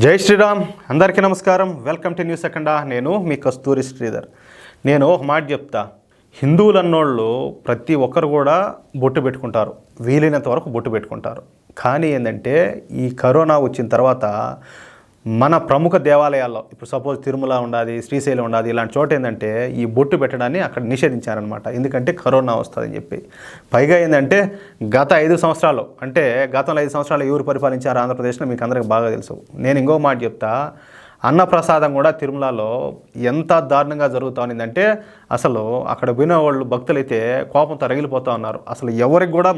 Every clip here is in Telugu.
జై శ్రీరామ్. అందరికీ నమస్కారం. వెల్కమ్ టు న్యూస్ సెకండా. నేను మీ కస్తూరి శ్రీధర్. నేను ఒక మాట చెప్తా. హిందువులు అన్నోళ్ళు ప్రతి ఒక్కరు కూడా బొట్టు పెట్టుకుంటారు, వీలైనంత వరకు బొట్టు పెట్టుకుంటారు. కానీ ఏంటంటే ఈ కరోనా వచ్చిన తర్వాత మన ప్రముఖ దేవాలయాల్లో ఇప్పుడు సపోజ్ తిరుమల ఉండాలి, శ్రీశైలం ఉండాలి, ఇలాంటి చోట ఏంటంటే ఈ బొట్టు పెట్టడాన్ని అక్కడ నిషేధించారనమాట. ఎందుకంటే కరోనా వస్తుందని చెప్పి. పైగా ఏంటంటే గత 5 సంవత్సరాలు అంటే గతంలో 5 సంవత్సరాలు ఎవరు పరిపాలించారు ఆంధ్రప్రదేశ్లో మీకు అందరికీ బాగా తెలుసు. నేను ఇంకో మాట చెప్తా. అన్నప్రసాదం కూడా తిరుమలలో ఎంత దారుణంగా జరుగుతూ ఉన్నదంటే అసలు అక్కడ పోయిన వాళ్ళు భక్తులైతే కోపంతో రగిలిపోతూ ఉన్నారు. అసలు ఎవరికి కూడా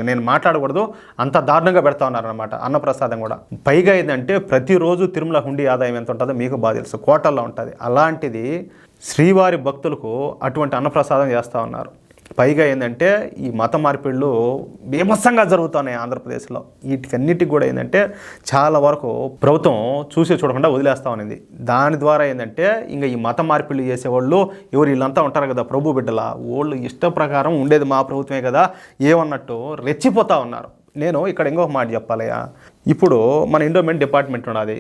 నేను మాట్లాడకూడదు, అంత దారుణంగా పెడతా ఉన్నారనమాట అన్నప్రసాదం కూడా. పైగా ఏంటంటే ప్రతిరోజు తిరుమల హుండీ ఆదాయం ఎంత ఉంటుందో మీకు బాగా తెలుసు, కోటల్లో ఉంటుంది. అలాంటిది శ్రీవారి భక్తులకు అటువంటి అన్నప్రసాదం చేస్తూ ఉన్నారు. పైగా ఏంటంటే ఈ మత మార్పిళ్ళు బీభత్సంగా జరుగుతున్నాయి ఆంధ్రప్రదేశ్లో. వీటికన్నిటికి కూడా ఏంటంటే చాలా వరకు ప్రభుత్వం చూసి చూడకుండా వదిలేస్తూ ఉన్నది. దాని ద్వారా ఏంటంటే ఇంకా ఈ మత మార్పిళ్ళు చేసేవాళ్ళు వీళ్ళంతా ఉంటారు కదా, ప్రభు బిడ్డల వాళ్ళు ఇష్ట ప్రకారం ఉండేది మా ప్రభుత్వమే కదా ఏమన్నట్టు రెచ్చిపోతూ ఉన్నారు. నేను ఇక్కడ ఇంకొక మాట చెప్పాలయ్యా. ఇప్పుడు మన ఎండోమెంట్ డిపార్ట్మెంట్ ఉన్నది,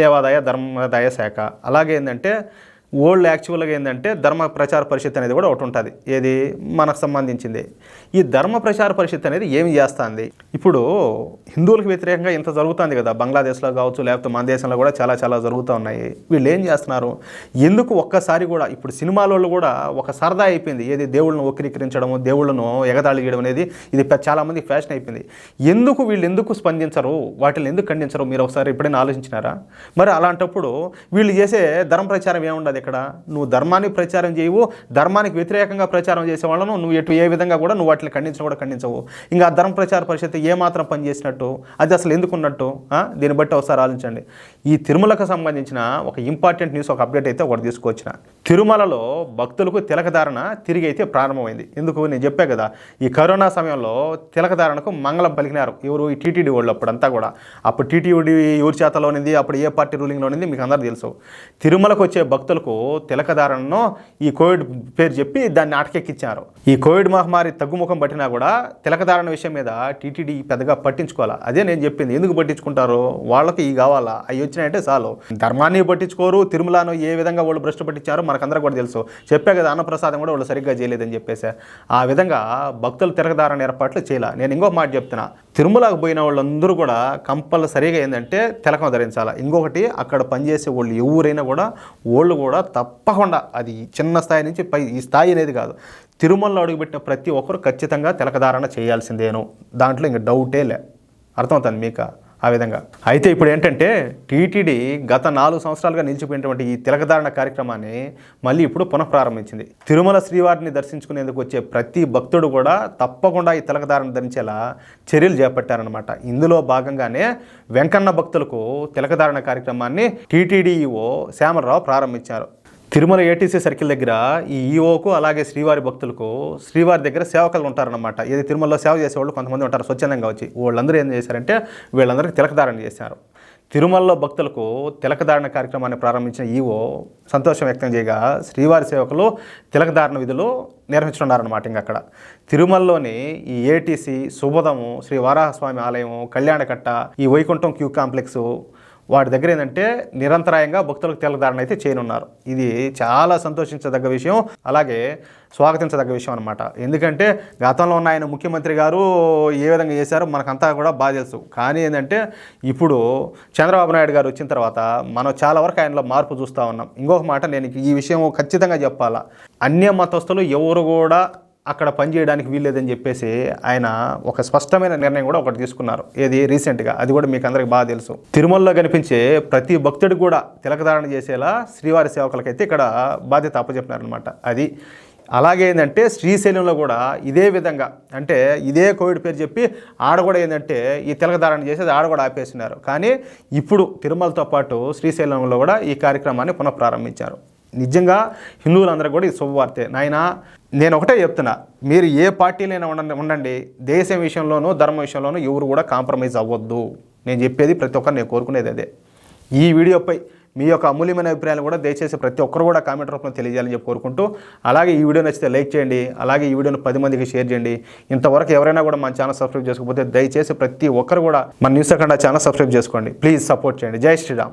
దేవాదాయ ధర్మాదాయ శాఖ. అలాగే ఏంటంటే ఓల్డ్ యాక్చువల్గా ఏంటంటే ధర్మ ప్రచార పరిషత్ అనేది కూడా ఒకటి ఉంటుంది, ఏది మనకు సంబంధించింది. ఈ ధర్మ ప్రచార పరిషత్ అనేది ఏమి చేస్తుంది? ఇప్పుడు హిందువులకు వ్యతిరేకంగా ఇంత జరుగుతుంది కదా, బంగ్లాదేశ్లో కావచ్చు, లేకపోతే మన దేశంలో కూడా చాలా చాలా జరుగుతూ ఉన్నాయి. వీళ్ళు ఏం చేస్తున్నారు? ఎందుకు ఒక్కసారి కూడా ఇప్పుడు సినిమాలలో కూడా ఒక సరదా అయిపోయింది, ఏది దేవుళ్ళను వక్రీకరించడము, దేవుళ్ళను ఎగతాళి చేయడం అనేది ఇది చాలామంది ఫ్యాషన్ అయిపోయింది. వీళ్ళు ఎందుకు స్పందించరు, వాటిని ఎందుకు ఖండించరు? మీరు ఒకసారి ఎప్పుడైనా ఆలోచించినారా? మరి అలాంటప్పుడు వీళ్ళు చేసే ధర్మ ప్రచారం ఏముండదు. ఇక్కడ నువ్వు ధర్మాన్ని ప్రచారం చేయవు, ధర్మానికి వ్యతిరేకంగా ప్రచారం చేసే వాళ్ళను నువ్వు ఏ విధంగా కూడా నువ్వు వాటిని ఖండించవు. ఇంకా ఆ ధర్మ ప్రచార పరిషత్ ఏమాత్రం పనిచేసినట్టు, అది అసలు ఎందుకు ఉన్నట్టు? దీన్ని బట్టి ఒకసారి ఆలోచించండి. ఈ తిరుమలకు సంబంధించిన ఒక ఇంపార్టెంట్ న్యూస్, ఒక అప్డేట్ అయితే ఒకటి తీసుకొచ్చిన. తిరుమలలో భక్తులకు తిలకధారణ తిరిగి అయితే ప్రారంభమైంది. ఎందుకు? నేను చెప్పా కదా, ఈ కరోనా సమయంలో తిలకధారణకు మంగళం పలికినారు ఎవరు? ఈ టీటీడీ వాళ్ళు. అప్పుడంతా కూడా అప్పుడు టీటీడీ ఎవరి చేతలో ఉన్నది, అప్పుడు ఏ పార్టీ రూలింగ్లో ఉన్నది మీకు అందరూ తెలుసు. తిరుమలకు వచ్చే భక్తులకు తిలకధారణను ఈ కోవిడ్ పేరు చెప్పి దాన్ని అటకెక్కించారు. ఈ కోవిడ్ మహమ్మారి తగ్గుముఖం పట్టినా కూడా తిలకధారణ విషయం మీద టీటీడీ పెద్దగా పట్టించుకోవాలా. అదే నేను చెప్పింది. ఎందుకు పట్టించుకుంటారు? వాళ్ళకి ఈ కావాలా, అవి వచ్చినాయంటే చాలు. ధర్మాన్ని పట్టించుకోరు. తిరుమలను ఏ విధంగా వాళ్ళు భ్రష్టు పట్టించారో మనకందరూ కూడా తెలుసు. చెప్పే కదా, అన్నప్రసాదం కూడా వాళ్ళు సరిగ్గా చేయలేదని చెప్పేసి. ఆ విధంగా భక్తులు తిలకధారణ ఏర్పాట్లు చేయాల. నేను ఇంకో మాట చెప్తున్నా. తిరుమలకు పోయిన వాళ్ళందరూ కూడా కంపల్సరీగా ఏంటంటే తిలకం ధరించాలి. ఇంకొకటి, అక్కడ పనిచేసే వాళ్ళు ఎవరైనా కూడా వాళ్ళు కూడా తప్పకుండా, అది చిన్న స్థాయి నుంచి పై ఈ స్థాయి అనేది కాదు, తిరుమలలో అడుగుపెట్టిన ప్రతి ఒక్కరు ఖచ్చితంగా తిలకధారణ చేయాల్సిందేను. దాంట్లో ఇంక డౌటే లే. అర్థమవుతుంది మీకు ఆ విధంగా. అయితే ఇప్పుడు ఏంటంటే టీటీడీ గత 4 సంవత్సరాలుగా నిలిచిపోయినటువంటి ఈ తిలకధారణ కార్యక్రమాన్ని మళ్ళీ ఇప్పుడు పునఃప్రారంభించింది. తిరుమల శ్రీవారిని దర్శించుకునేందుకు వచ్చే ప్రతి భక్తుడు కూడా తప్పకుండా ఈ తిలకధారణ ధరించేలా చర్యలు చేపట్టారనమాట. ఇందులో భాగంగానే వెంకన్న భక్తులకు తిలకధారణ కార్యక్రమాన్ని టీటీడీ ఈఓ శ్యామలరావు ప్రారంభించారు. తిరుమల ఏటీసీ సర్కిల్ దగ్గర ఈ ఈఓకు అలాగే శ్రీవారి భక్తులకు శ్రీవారి దగ్గర సేవకులు ఉంటారనమాట. ఏది తిరుమలలో సేవ చేసేవాళ్ళు కొంతమంది ఉంటారు స్వచ్ఛందంగా వచ్చి. వాళ్ళందరూ ఏం చేశారంటే వీళ్ళందరికీ తిలకధారణ చేశారు. తిరుమలలో భక్తులకు తిలకధారణ కార్యక్రమాన్ని ప్రారంభించిన ఈఓ సంతోషం వ్యక్తం చేయగా శ్రీవారి సేవకులు తిలకధారణ విధులు నిర్వహించున్నారనమాట. ఇంక అక్కడ తిరుమలలోని ఈ ఏటీసీ, శుభదము, శ్రీ వారాహస్వామి ఆలయం, కళ్యాణకట్ట, ఈ వైకుంఠం క్యూ కాంప్లెక్సు, వాటి దగ్గర ఏంటంటే నిరంతరాయంగా భక్తులకు తిలకధారణ అయితే చేయనున్నారు. ఇది చాలా సంతోషించదగ్గ విషయం, అలాగే స్వాగతించదగ్గ విషయం అనమాట. ఎందుకంటే గతంలో ఉన్న ఆయన ముఖ్యమంత్రి గారు ఏ విధంగా చేశారో మనకంతా కూడా బాగా తెలుసు. కానీ ఏంటంటే ఇప్పుడు చంద్రబాబు నాయుడు గారు వచ్చిన తర్వాత మనం చాలా వరకు ఆయనలో మార్పు చూస్తూ ఉన్నాం. ఇంకొక మాట, నేను ఈ విషయం ఖచ్చితంగా చెప్పాలా, అన్య మతస్థులు ఎవరు కూడా అక్కడ పనిచేయడానికి వీల్లేదని చెప్పేసి ఆయన ఒక స్పష్టమైన నిర్ణయం కూడా ఒకటి తీసుకున్నారు. ఏది రీసెంట్గా, అది కూడా మీకు అందరికి బాగా తెలుసు. తిరుమలలో కనిపించే ప్రతి భక్తుడికి కూడా తిలకధారణ చేసేలా శ్రీవారి సేవకులకైతే ఇక్కడ బాధ్యత అప్పచెప్పినారనమాట. అది అలాగే ఏంటంటే శ్రీశైలంలో కూడా ఇదే విధంగా, అంటే ఇదే కోవిడ్ పేరు చెప్పి ఆడ కూడా ఏంటంటే ఈ తిలకధారణ చేసేది ఆడ కూడా ఆపేసినారు. కానీ ఇప్పుడు తిరుమలతో పాటు శ్రీశైలంలో కూడా ఈ కార్యక్రమాన్ని పునఃప్రారంభించారు. నిజంగా హిందువులందరూ కూడా ఇది శుభవార్తే. నేను ఒకటే చెప్తున్నా, మీరు ఏ పార్టీలైనా ఉండండి, దేశం విషయంలోనూ ధర్మ విషయంలోనూ ఎవరు కూడా కాంప్రమైజ్ అవ్వద్దు. నేను చెప్పేది ప్రతి ఒక్కరు నేను కోరుకునేది అదే. ఈ వీడియోపై మీ యొక్క అమూల్యమైన అభిప్రాయాలు కూడా దయచేసి ప్రతి ఒక్కరు కూడా కామెంట్ రూపంలో తెలియజేయాలని చెప్పి కోరుకుంటూ, అలాగే ఈ వీడియో నచ్చితే లైక్ చేయండి, అలాగే ఈ వీడియోను 10 మందికి షేర్ చేయండి. ఇంతవరకు ఎవరైనా కూడా మన ఛానల్ సబ్స్క్రైబ్ చేసుకోకపోతే దయచేసి ప్రతి ఒక్కరు కూడా మన న్యూస్ అఖండ ఛానల్ సబ్స్క్రైబ్ చేసుకోండి. ప్లీజ్ సపోర్ట్ చేయండి. జై శ్రీరామ్.